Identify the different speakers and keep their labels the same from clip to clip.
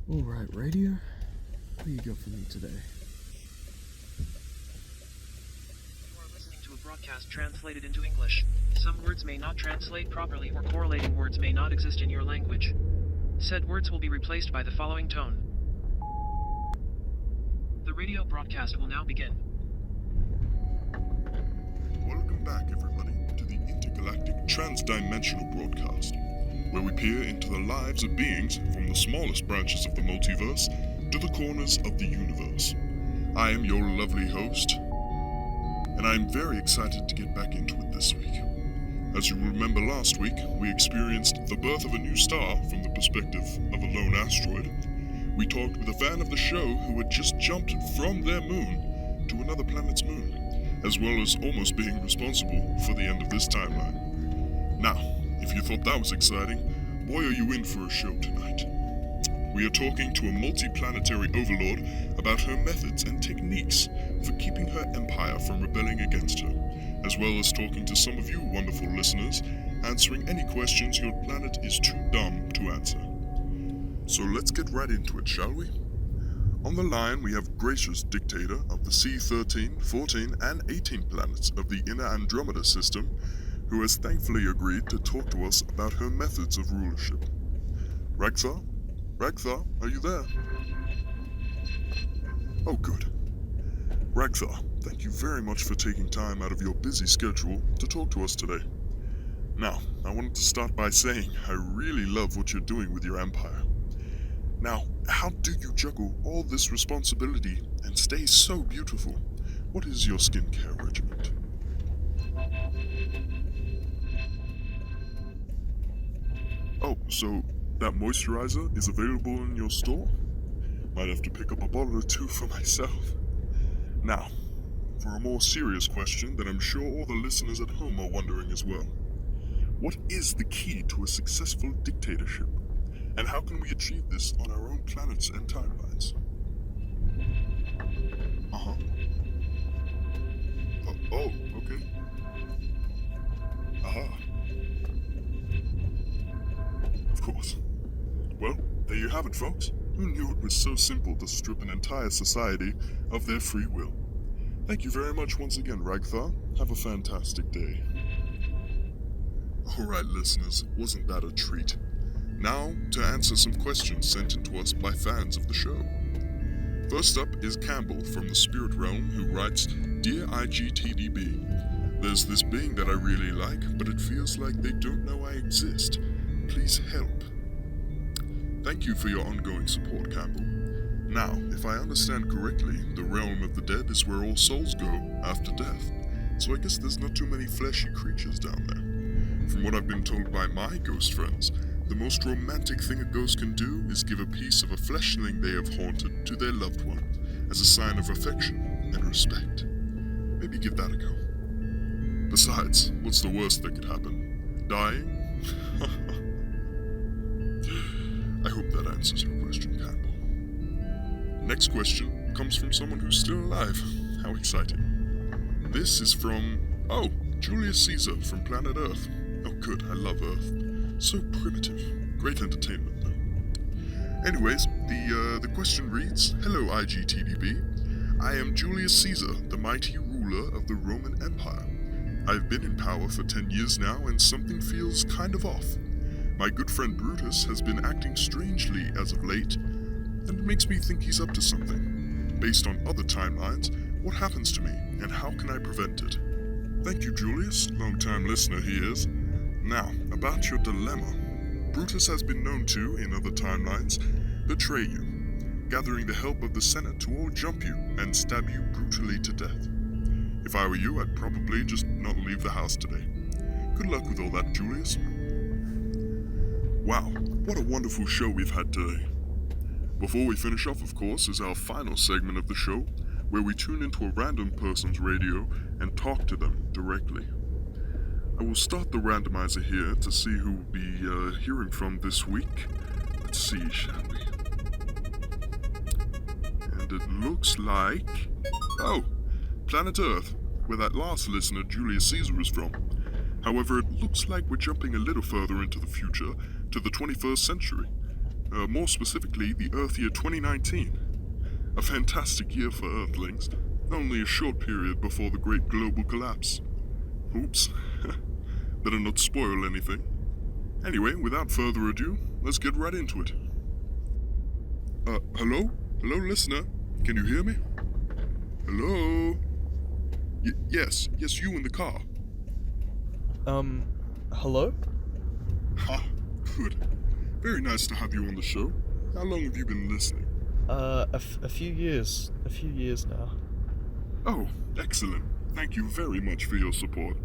Speaker 1: Alright, radio, what do you got for me today?
Speaker 2: You are listening to a broadcast translated into English. Some words may not translate properly or correlating words may not exist in your language. Said words will be replaced by the following tone. The radio broadcast will now begin.
Speaker 3: Welcome back, everybody, to the intergalactic transdimensional broadcast, where we peer into the lives of beings from the smallest branches of the multiverse to the corners of the universe. I am your lovely host, and I am very excited to get back into it this week. As you remember last week, we experienced the birth of a new star from the perspective of a lone asteroid. We talked with a fan of the show who had just jumped from their moon to another planet's moon, as well as almost being responsible for the end of this timeline. Now, if you thought that was exciting, boy are you in for a show tonight. We are talking to a multi-planetary overlord about her methods and techniques for keeping her empire from rebelling against her, as well as talking to some of you wonderful listeners, answering any questions your planet is too dumb to answer. So let's get right into it, shall we? On the line, we have gracious dictator of the C13, 14, and 18 planets of the inner Andromeda system, who has thankfully agreed to talk to us about her methods of rulership. Ragthar? Ragthar, are you there? Oh, good. Ragthar, thank you very much for taking time out of your busy schedule to talk to us today. Now, I wanted to start by saying I really love what you're doing with your empire. Now, how do you juggle all this responsibility and stay so beautiful? What is your skincare regimen? Oh, so that moisturizer is available in your store? Might have to pick up a bottle or two for myself. Now, for a more serious question that I'm sure all the listeners at home are wondering as well. What is the key to a successful dictatorship? And how can we achieve this on our own planets and timelines? Oh, okay. Aha. Of course. Well, there you have it, folks. Who knew it was so simple to strip an entire society of their free will? Thank you very much once again, Ragthar. Have a fantastic day. Alright, listeners, wasn't that a treat? Now, to answer some questions sent in to us by fans of the show. First up is Campbell from the Spirit Realm, who writes, Dear IGTDB, there's this being that I really like, but it feels like they don't know I exist. Please help. Thank you for your ongoing support, Campbell. Now, if I understand correctly, the realm of the dead is where all souls go after death, so I guess there's not too many fleshy creatures down there. From what I've been told by my ghost friends, the most romantic thing a ghost can do is give a piece of a fleshling they have haunted to their loved one, as a sign of affection and respect. Maybe give that a go. Besides, what's the worst that could happen? Dying? I hope that answers your question, Campbell. Next question comes from someone who's still alive. How exciting. This is from, Julius Caesar from planet Earth. Oh good, I love Earth. So primitive. Great entertainment, though. Anyways, the question reads, Hello, IGTDB. I am Julius Caesar, the mighty ruler of the Roman Empire. I've been in power for 10 years now, and something feels kind of off. My good friend Brutus has been acting strangely as of late, and it makes me think he's up to something. Based on other timelines, what happens to me, and how can I prevent it? Thank you, Julius. Long-time listener he is. Now, about your dilemma. Brutus has been known to, in other timelines, betray you, gathering the help of the Senate to all jump you and stab you brutally to death. If I were you, I'd probably just not leave the house today. Good luck with all that, Julius. Wow, what a wonderful show we've had today. Before we finish off, of course, is our final segment of the show, where we tune into a random person's radio and talk to them directly. I will start the randomizer here to see who we'll be hearing from this week. Let's see, shall we? And it looks like... Planet Earth, where that last listener, Julius Caesar, is from. However, it looks like we're jumping a little further into the future, to the 21st century. more specifically the Earth Year 2019. A fantastic year for Earthlings, only a short period before the great global collapse. Oops, better not spoil anything. Anyway, without further ado, let's get right into it. Hello? Hello, listener? Can you hear me? Hello? Yes, you in the car.
Speaker 1: Hello?
Speaker 3: Ha, good. Very nice to have you on the show. How long have you been listening?
Speaker 1: A few years now.
Speaker 3: Oh, excellent. Thank you very much for your support.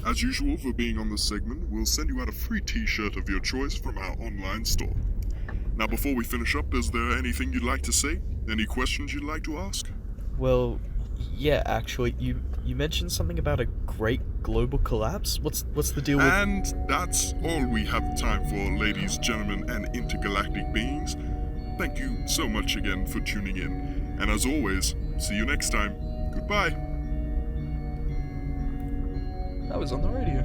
Speaker 3: As usual, for being on this segment, we'll send you out a free t-shirt of your choice from our online store. Now, before we finish up, is there anything you'd like to say? Any questions you'd like to ask?
Speaker 1: Well, yeah, actually, you mentioned something about a great global collapse? What's the deal with...
Speaker 3: And that's all we have time for, ladies, gentlemen, and intergalactic beings. Thank you so much again for tuning in. And as always, see you next time. Goodbye.
Speaker 1: That was on the radio.